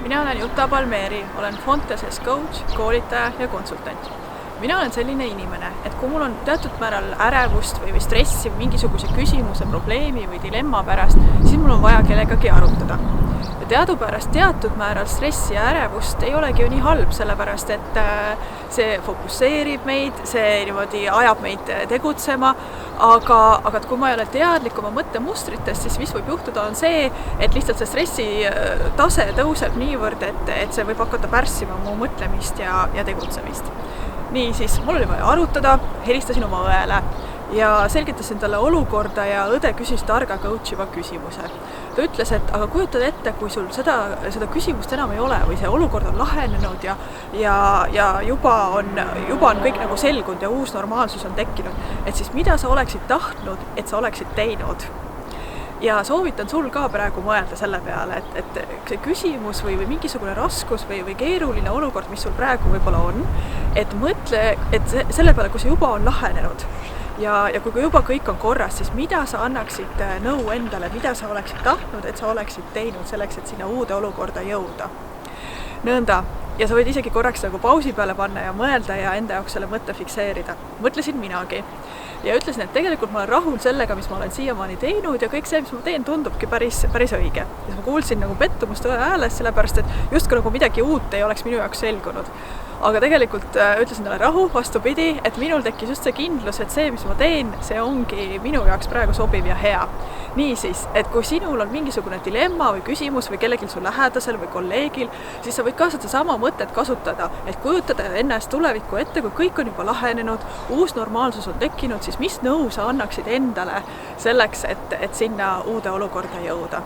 Mina olen Jutta Palmeri, olen Fonteses coach, koolitaja ja konsultant. Mina olen selline inimene, et kui mul on teatud määral ärevust või stressi või mingisuguse küsimuse, probleemi või dilemma pärast, siis mul on vaja kellegagi arutada. Ja teadupärast teatud määral stressi ja ärevust ei olegi ju nii halb, sellepärast et see fokusseerib meid, see niimoodi ajab meid tegutsema, aga kui ma ei ole teadlik oma mõttemustritest, siis mis võib juhtuda on see, et lihtsalt see stressi tase tõuseb niivõrd, et see võib hakata pärssima mu mõtlemist ja tegutsemist. Nii siis mul oli vaja arutada, helistasin oma õele ja selgitasin talle olukorda ja õde küsis targa coachiva küsimuse. Ta ütles, et aga kujutad ette, kui sul seda küsimust enam ei ole või see olukord on lahenenud ja juba on kõik nagu selgunud ja uus normaalsus on tekkinud, et siis mida sa oleksid tahtnud, et sa oleksid teinud? Ja soovitan sul ka praegu mõelda selle peale, et see küsimus või mingisugune raskus või keeruline olukord, mis sul praegu võib-olla on, et mõtle, et selle peale, kui see juba on lahenenud ja kui juba kõik on korras, siis mida sa annaksid nõu endale, mida sa oleksid tahtnud, et sa oleksid teinud selleks, et sinna uude olukorda jõuda. Nõnda. Ja sa võid isegi korraks nagu pausi peale panna ja mõelda ja enda jaoks selle mõtte fikseerida. Mõtlesin minagi. Ja ütlesin, et tegelikult ma olen rahul sellega, mis ma olen siiamaani teinud ja kõik see, mis ma teen, tundubki päris õige. Ja ma kuulsin nagu pettumust õe hääles, sellepärast, et justkui nagu midagi uut ei oleks minu jaoks selgunud. Aga tegelikult ütlesin talle rahu, vastupidi, et minul tekkis just see kindlus, et see, mis ma teen, see ongi minu jaoks praegu sobiv ja hea. Niisiis, et kui sinul on mingisugune dilemma või küsimus või kellelgi su lähedasel või kolleegil, siis sa võid ka seda sama mõtet kasutada, et kujutada ennast tulevikku ette, kui kõik on juba lahenenud, uus normaalsus on tekkinud, siis mis nõu sa annaksid endale selleks, et sinna uude olukorda jõuda.